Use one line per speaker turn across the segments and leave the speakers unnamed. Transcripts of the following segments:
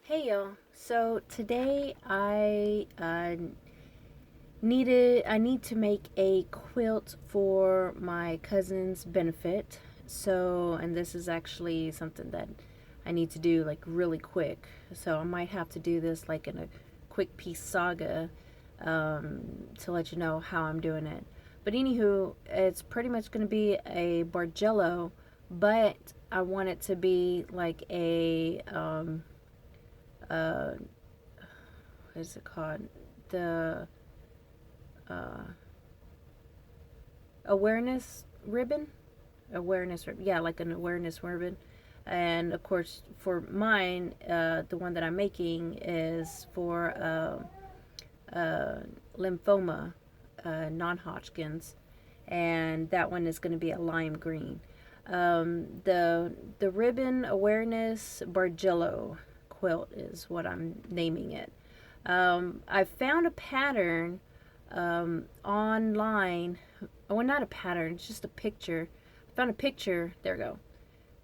Hey y'all. So today I need to make a quilt for my cousin's benefit. And this is actually something that I need to do like really quick. So I might have to do this like in a quick piece saga to let you know how I'm doing it. But anywho, it's pretty much going to be a Bargello, but I want it to be like a uh, what is it called? The uh, awareness ribbon? Awareness ribbon. Yeah, like an awareness ribbon. And of course, for mine, the one that I'm making is for lymphoma, non Hodgkin's. And that one is going to be a lime green. The ribbon awareness Bargello quilt is what I'm naming it. I found a pattern online. Well, not a pattern, it's just a picture. I found a picture. There we go.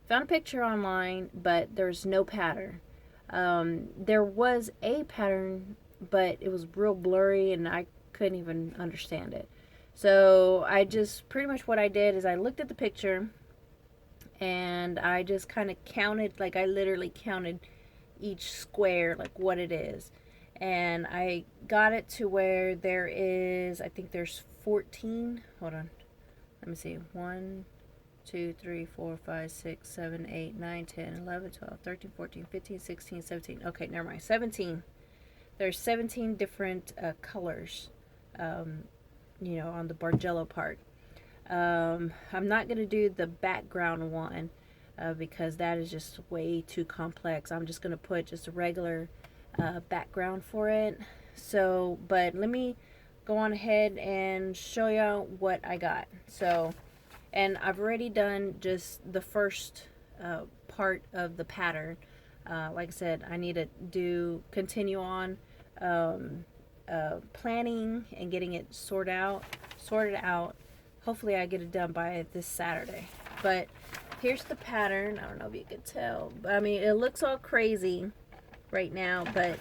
Found a picture online, but there's no pattern. There was a pattern, but it was real blurry and I couldn't even understand it. So I just pretty much what I did is I looked at the picture and I just kind of counted, like I literally counted each square, like what it is. And I got it to where there is, I think there's 14. Hold on. Let me see. 1, 2, 3, 4, 5, 6, 7, 8, 9, 10, 11, 12, 13, 14, 15, 16, 17. Okay, never mind. 17. There's 17 different colors, on the Bargello part. I'm not going to do the background one because that is just way too complex. I'm just going to put just a regular background for it. But let me go on ahead and show you what I got. And I've already done just the first part of the pattern. Like I said, I need to continue on planning and getting it sorted out. Hopefully I get it done by this Saturday. But here's the pattern. I don't know if you could tell. But I mean, it looks all crazy right now. But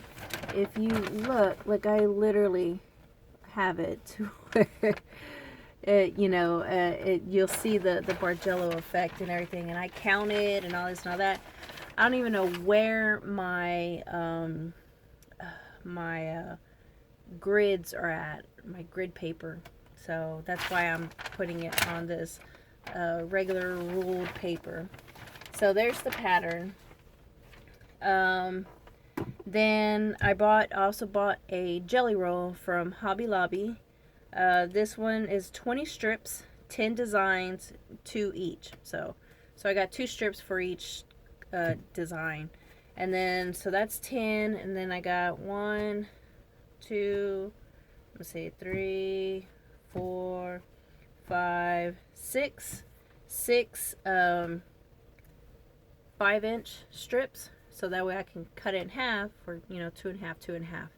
if you look, like I literally have it to where you'll see the Bargello effect and everything. And I counted and all this and all that. I don't even know where my grids are at, my grid paper. So that's why I'm putting it on this regular ruled paper. So there's the pattern. Then I also bought a jelly roll from Hobby Lobby. This one is 20 strips, 10 designs, 2 each. So I got 2 strips for each design. And then, so that's 10. And then I got 1, 2, let's see, 3, 4, 5, 6, 5-inch strips. So that way I can cut it in half for, 2.5, 2.5.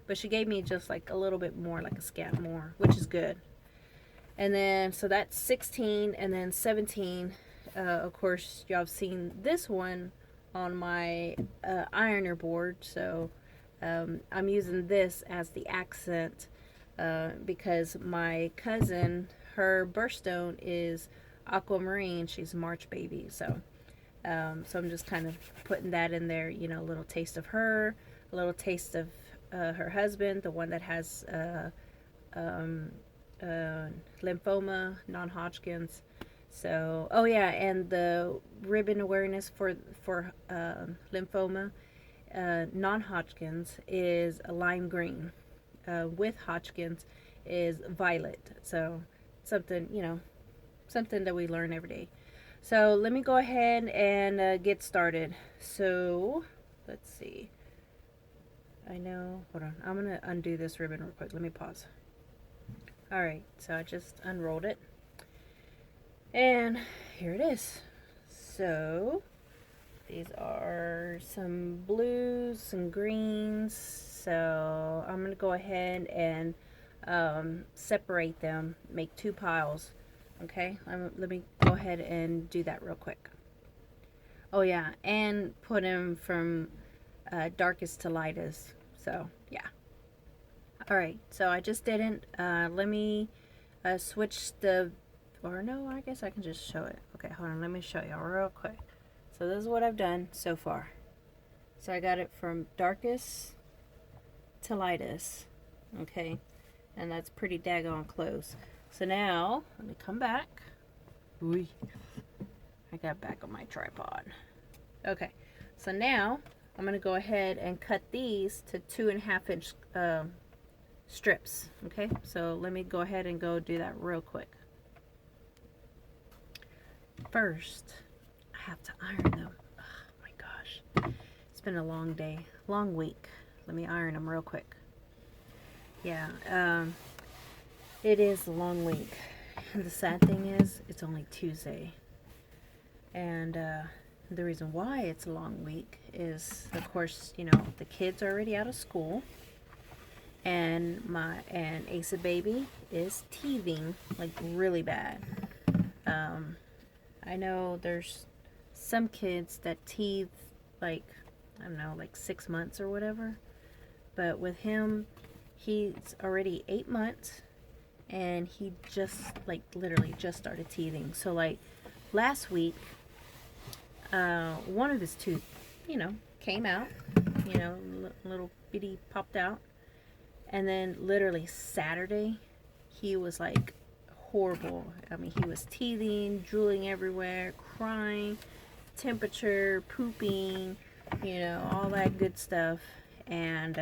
But she gave me just like a little bit more, like a scant more, which is good. And then, so that's 16, and then 17. Of course, y'all have seen this one on my ironer board. So I'm using this as the accent because my cousin, her birthstone is aquamarine. She's a March baby. So I'm just kind of putting that in there, a little taste of her, a little taste of her husband, the one that has lymphoma, non-Hodgkin's. So, oh yeah, and the ribbon awareness for lymphoma, non-Hodgkin's is a lime green. With Hodgkin's is violet. So something that we learn every day. So let me go ahead and get started. So let's see. I know. Hold on. I'm gonna undo this ribbon real quick. Let me pause. All right. So I just unrolled it. And here it is. So these are some blues, some greens. So I'm going to go ahead and separate them, make 2 piles. Okay, let me go ahead and do that real quick. Oh yeah, and put them from darkest to lightest. So yeah. Alright, so I just didn't. Let me switch the, or no, I guess I can just show it. Okay, hold on, let me show y'all real quick. So this is what I've done so far. So I got it from darkest to lightest, okay, and that's pretty daggone close. So now, let me come back. Ooh, I got back on my tripod. Okay, so now I'm going to go ahead and cut these to 2.5 inch strips. Okay, so let me go ahead and go do that real quick. First, I have to iron them. Oh my gosh, it's been a long day, long week. Let me iron them real quick. Yeah, it is a long week. And the sad thing is, it's only Tuesday. And the reason why it's a long week is, of course, you know, the kids are already out of school. And Asa baby is teething like really bad. I know there's some kids that teeth like, I don't know, like 6 months or whatever. But with him, he's already 8 months, and he just like literally just started teething. So like last week, one of his tooth, you know, came out, you know, little bitty popped out. And then literally Saturday, he was like horrible. I mean, he was teething, drooling everywhere, crying, temperature, pooping, you know, all that good stuff. And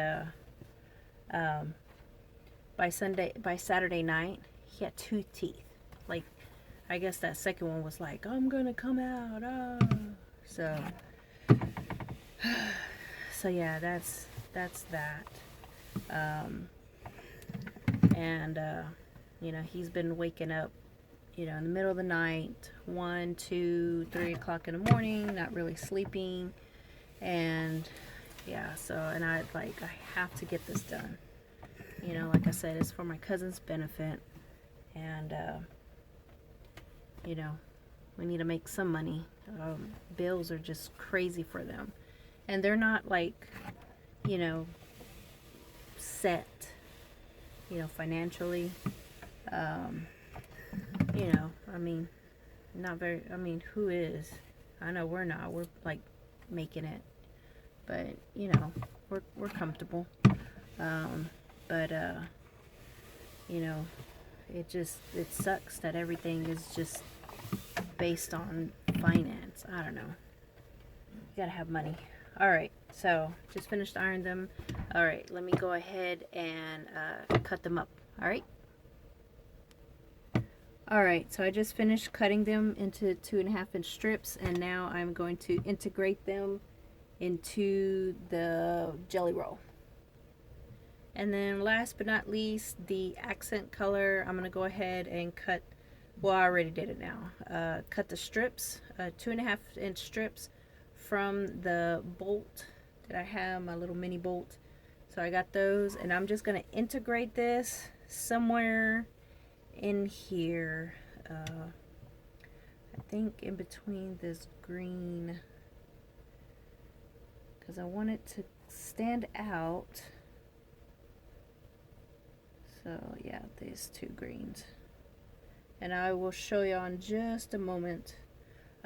by Saturday night, he had 2 teeth. Like, I guess that second one was like, I'm gonna come out. Oh. So yeah, that's that. You know, he's been waking up, you know, in the middle of the night, 1, 2, 3 o'clock in the morning, not really sleeping. And yeah, so, and I have to get this done. You know, like I said, it's for my cousin's benefit. And, you know, we need to make some money. Bills are just crazy for them. And they're not like, you know, set, you know, financially. You know, I mean, not very, I mean, who is? I know we're not. We're like making it. But, you know, we're comfortable. But you know, it sucks that everything is just based on finance. I don't know. You gotta have money. Alright, so just finished ironing them. Alright, let me go ahead and cut them up. Alright? Alright, so I just finished cutting them into 2.5 inch strips, and now I'm going to integrate them into the jelly roll. And then last but not least, the accent color, I'm going to go ahead and cut, well, I already did it now. Cut the strips, 2.5 inch strips from the bolt that I have, my little mini bolt. So I got those, and I'm just going to integrate this somewhere in here. I think in between this green, because I want it to stand out. So yeah, these 2 greens, and I will show you in just a moment.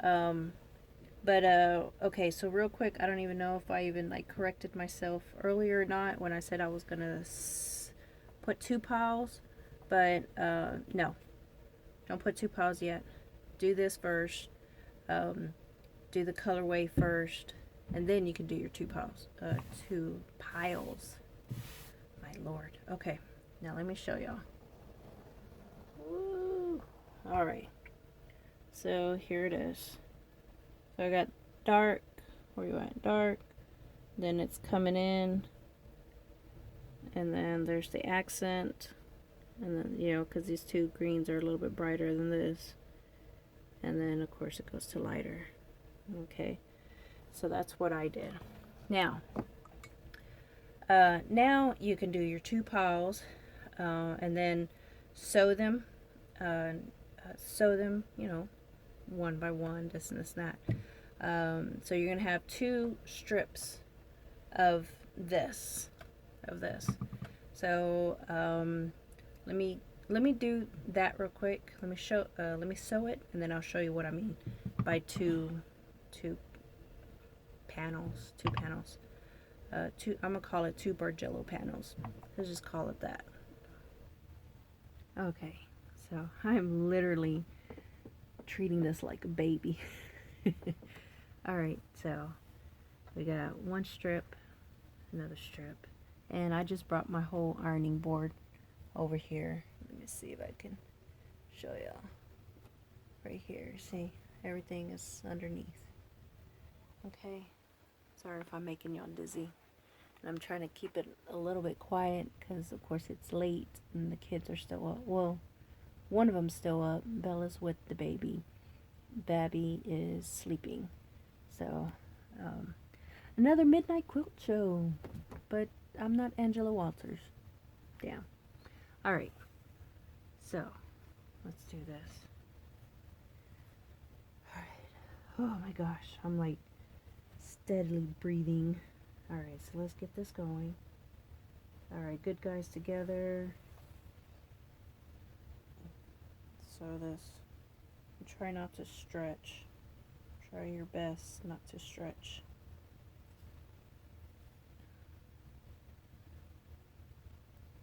Okay, so real quick, I don't even know if I even like corrected myself earlier or not when I said I was gonna put 2 piles, but no, don't put 2 piles yet. Do this first. Do the colorway first, and then you can do your 2 piles. 2 piles. My lord. Okay. Now let me show y'all. Alright. So here it is. So I got dark. Where you at? Dark. Then it's coming in. And then there's the accent. And then, you know, because these 2 greens are a little bit brighter than this. And then, of course, it goes to lighter. Okay. So that's what I did. Now you can do your 2 piles. And then sew them, you know, one by one, this and this and that. So you're going to have 2 strips of this. So let me do that real quick. Let me sew it, and then I'll show you what I mean by two panels. I'm gonna call it 2 Bargello panels. Let's just call it that. Okay, so I'm literally treating this like a baby. Alright, so we got one strip, another strip, and I just brought my whole ironing board over here. Let me see if I can show y'all. Right here, see, everything is underneath. Okay, sorry if I'm making y'all dizzy. And I'm trying to keep it a little bit quiet because of course it's late and the kids are still up. Well, one of them's still up. Bella's with the baby. Babby is sleeping. So, another midnight quilt show. But I'm not Angela Walters. Damn. Alright. So, let's do this. Alright. Oh my gosh. I'm like steadily breathing. Alright, so let's get this going. Alright, good guys together. Sew this. Try not to stretch. Try your best not to stretch.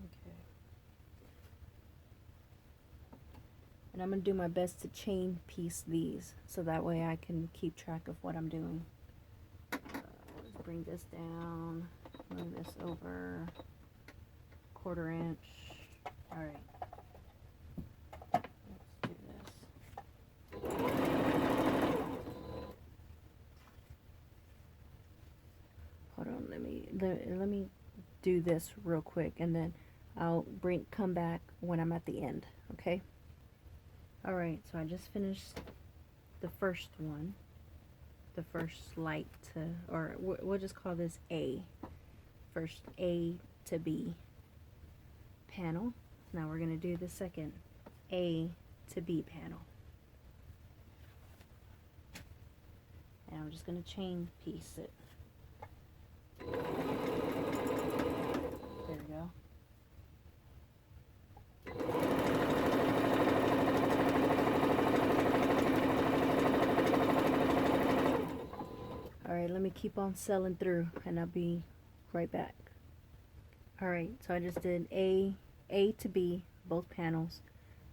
Okay. And I'm going to do my best to chain piece these so that way I can keep track of what I'm doing. Let's bring this down, move this over, 1/4 inch. Alright. Let me do this real quick, and then I'll come back when I'm at the end, okay? Alright, so I just finished the first one, the first light to, or we'll just call this A, first A to B panel. Now we're going to do the second A to B panel. And I'm just going to chain piece it. There we go. Alright, let me keep on selling through and I'll be right back. Alright, so I just did A to B, both panels.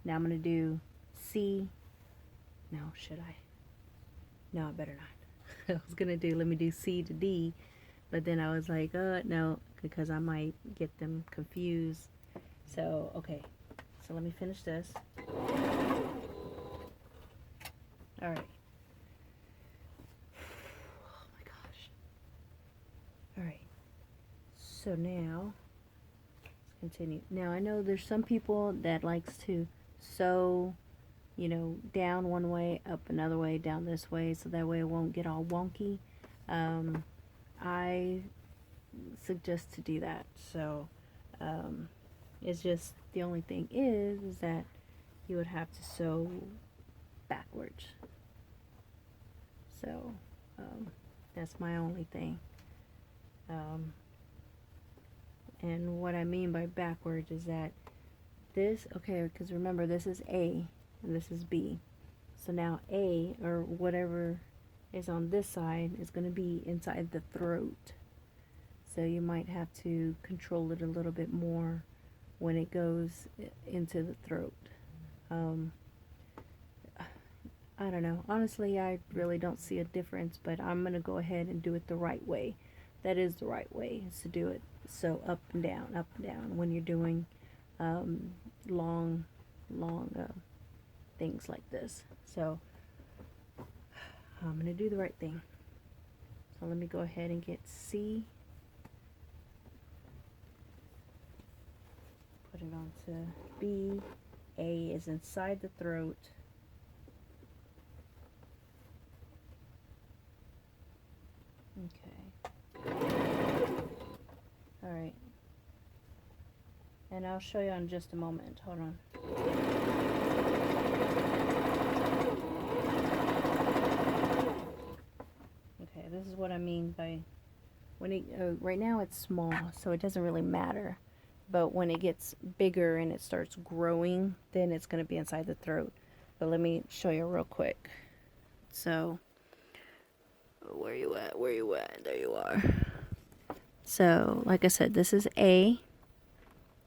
Now I'm going to do C. No, should I? No, I better not. I was going to do, let me do C to D. But then I was like, no, because I might get them confused. So, okay. So let me finish this. Alright. Oh my gosh. Alright. So now, let's continue. Now I know there's some people that likes to sew, you know, down one way, up another way, down this way, so that way it won't get all wonky. I suggest to do that. So it's just, the only thing is that you would have to sew backwards. So that's my only thing. And what I mean by backwards is that this, okay, because remember this is A and this is B. So now A, or whatever is on this side, is going to be inside the throat. So you might have to control it a little bit more when it goes into the throat. I don't know. Honestly, I really don't see a difference, but I'm going to go ahead and do it the right way. That is the right way, is to do it. So up and down when you're doing long things like this. So I'm going to do the right thing. So let me go ahead and get C. Put it onto B. A is inside the throat. Okay. Alright. And I'll show you in just a moment. Hold on. Okay, this is what I mean by when it right now it's small, so it doesn't really matter. But when it gets bigger and it starts growing, then it's going to be inside the throat. But let me show you real quick. So, where you at? Where you at? There you are. So, like I said, this is A,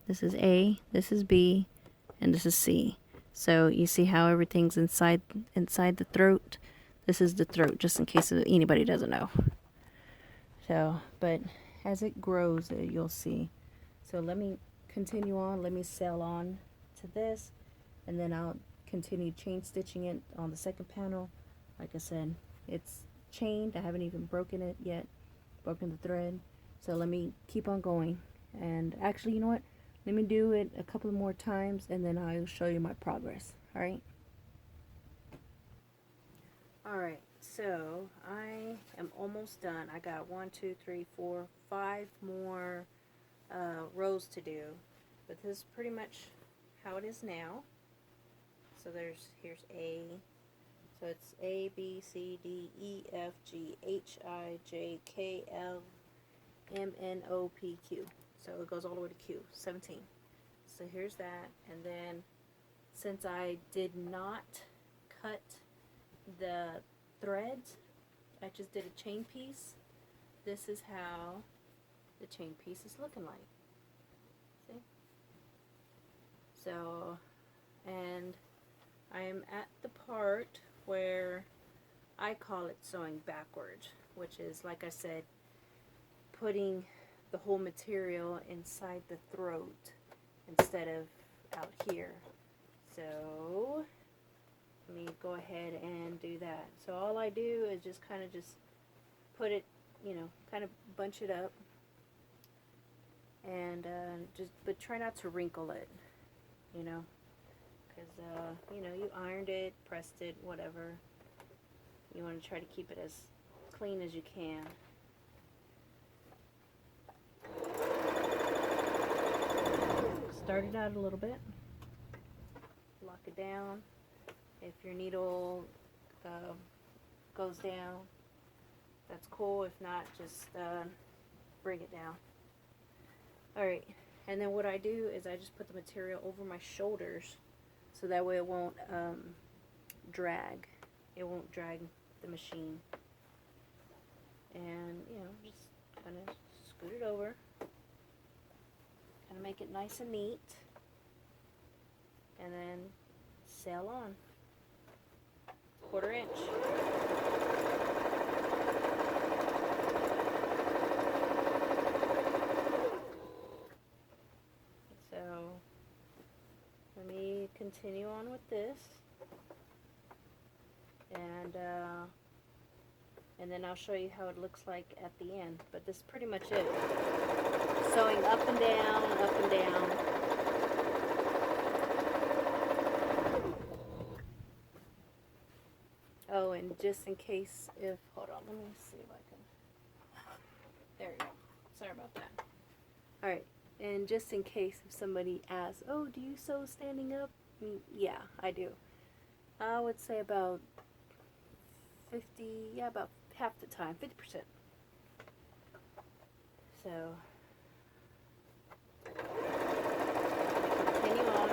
this is A, this is B, and this is C. So you see how everything's inside the throat? This is the throat, just in case anybody doesn't know. So, but as it grows, you'll see. So let me continue on. Let me sail on to this, and then I'll continue chain stitching it on the second panel. Like I said, it's chained. I haven't even broken it yet, broken the thread. So let me keep on going. And actually, you know what? Let me do it a couple more times, and then I'll show you my progress. All right? All right. So I am almost done. I got 1, 2, 3, 4, 5 more rows to do, but this is pretty much how it is now. So here's A. So it's A, B, C, D, E, F, G, H, I, J, K, L, M, N, O, P, Q. So it goes all the way to Q, 17. So here's that. And then since I did not cut the threads, I just did a chain piece. This is how the chain piece is looking like. See? So, and I am at the part where I call it sewing backwards, which is, like I said, putting the whole material inside the throat instead of out here. So let me go ahead and do that. So all I do is just kind of put it, you know, kind of bunch it up, and but try not to wrinkle it, you know, because you know, you ironed it, pressed it, whatever. You want to try to keep it as clean as you can. Start it out a little bit, lock it down. If your needle goes down, that's cool. If not, just bring it down. Alright, and then what I do is I just put the material over my shoulders, so that way it won't drag. It won't drag the machine. And, you know, just kind of scoot it over. Kind of make it nice and neat, and then sail on. 1/4 inch. So let me continue on with this, and then I'll show you how it looks like at the end. But this is pretty much it. Sewing up and down, up and down. Oh, and just in case if, hold on, let me see if I can, there we go. Sorry about that. Alright, and just in case if somebody asks, oh, do you sew standing up? Yeah, I do. I would say about 50, yeah, about half the time, 50%. So, continue on.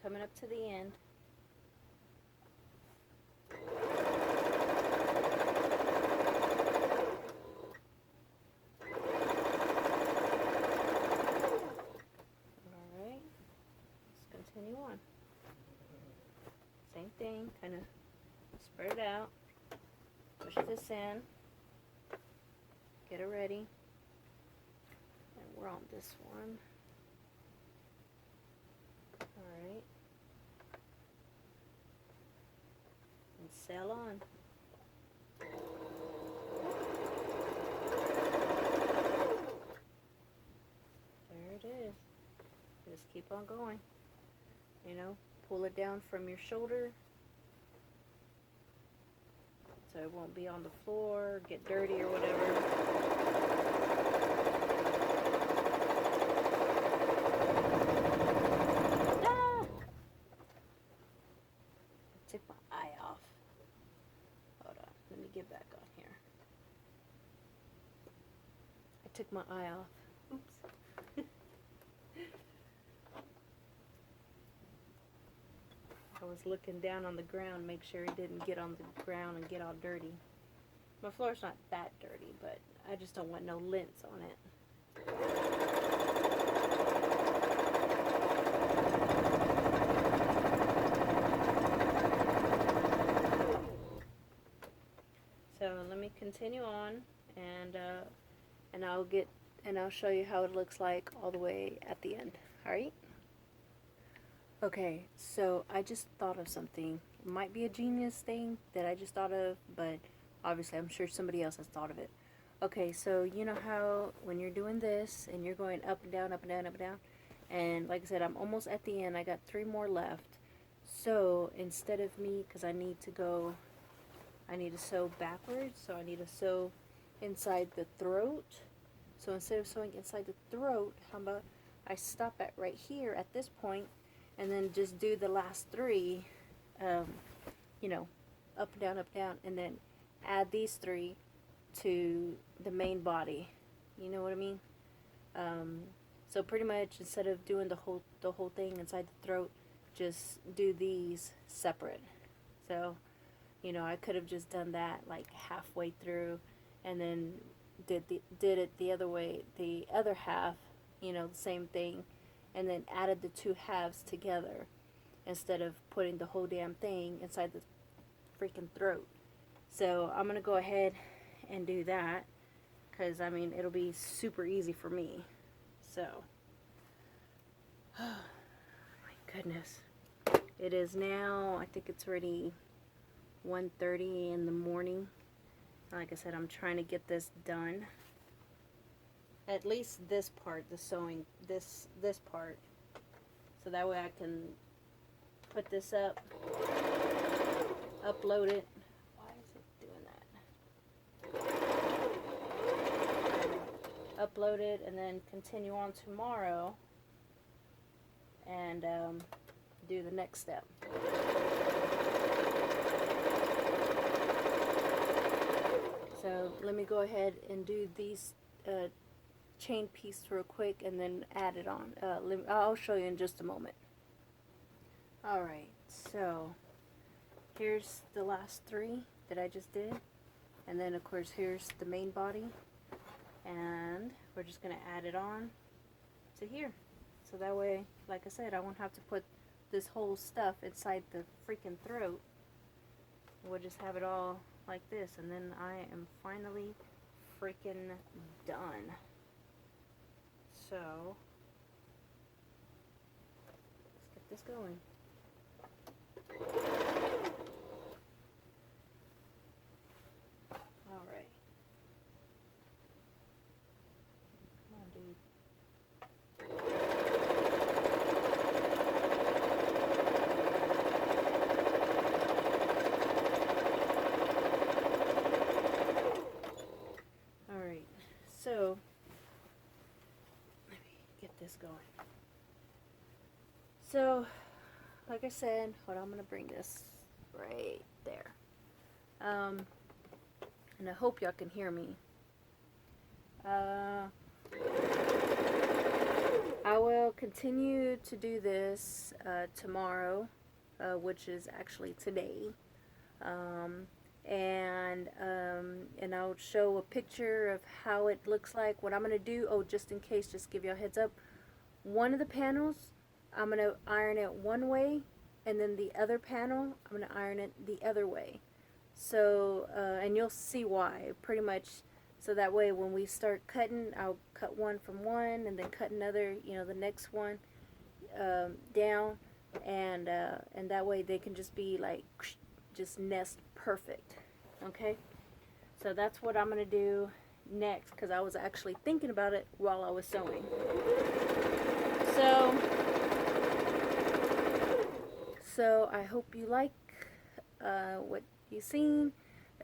Coming up to the end. Alright, let's continue on. Same thing, kind of spread it out, push this in, get it ready, and we're on this one. Alright. And sail on. keep on going. You know, pull it down from your shoulder so it won't be on the floor, get dirty or whatever. Ah! Took my eye off. Hold on, let me get back on here. I took my eye off. Oops. I was looking down on the ground, make sure it didn't get on the ground and get all dirty. My floor's not that dirty, but I just don't want no lint on it. So let me continue on, and I'll show you how it looks like all the way at the end. All right. Okay, so I just thought of something. It might be a genius thing that I just thought of, but obviously I'm sure somebody else has thought of it. Okay, so you know how when you're doing this and you're going up and down, up and down, up and down, and like I said, I'm almost at the end. I got 3 more left. So instead of me, because I need to sew backwards, so I need to sew inside the throat. So instead of sewing inside the throat, how about I stop at right here at this point, and then just do the last 3, you know, up and down, and then add these 3 to the main body. You know what I mean? So pretty much instead of doing the whole thing inside the throat, just do these separate. So, you know, I could have just done that like halfway through, and then did it the other way, the other half, you know, the same thing, and then added the 2 halves together instead of putting the whole damn thing inside the freaking throat. So I'm going to go ahead and do that, because, I mean, it'll be super easy for me. So, oh, my goodness. It is now, I think it's already 1:30 in the morning. Like I said, I'm trying to get this done. At least this part, the sewing, this part, so that way I can put this up, upload it. Why is it doing that? Upload it and then continue on tomorrow and do the next step. So let me go ahead and do these chain piece real quick and then add it on. I'll show you in just a moment. Alright, so here's the last 3 that I just did, and then of course here's the main body, and we're just going to add it on to here. So that way, like I said, I won't have to put this whole stuff inside the freaking throat. We'll just have it all like this, and then I am finally freaking done. So let's get this going. All right. Come on, dude. All right. So let me get this going. So, like I said, hold on, I'm going to bring this right there. And I hope y'all can hear me. I will continue to do this tomorrow, which is actually today. And I'll show a picture of how it looks like. What I'm going to do, oh, just in case, just give you a heads up. One of the panels, I'm going to iron it one way, and then the other panel, I'm going to iron it the other way. So, and you'll see why, pretty much, so that way when we start cutting, I'll cut one from one, and then cut another, you know, the next one down, and that way they can just be like, just nest perfect, okay? So that's what I'm going to do next, because I was actually thinking about it while I was sewing. So So I hope you like what you've seen.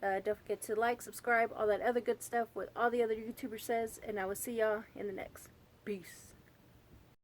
Don't forget to like, subscribe, all that other good stuff what all the other YouTubers says, and I will see y'all in the next. Peace.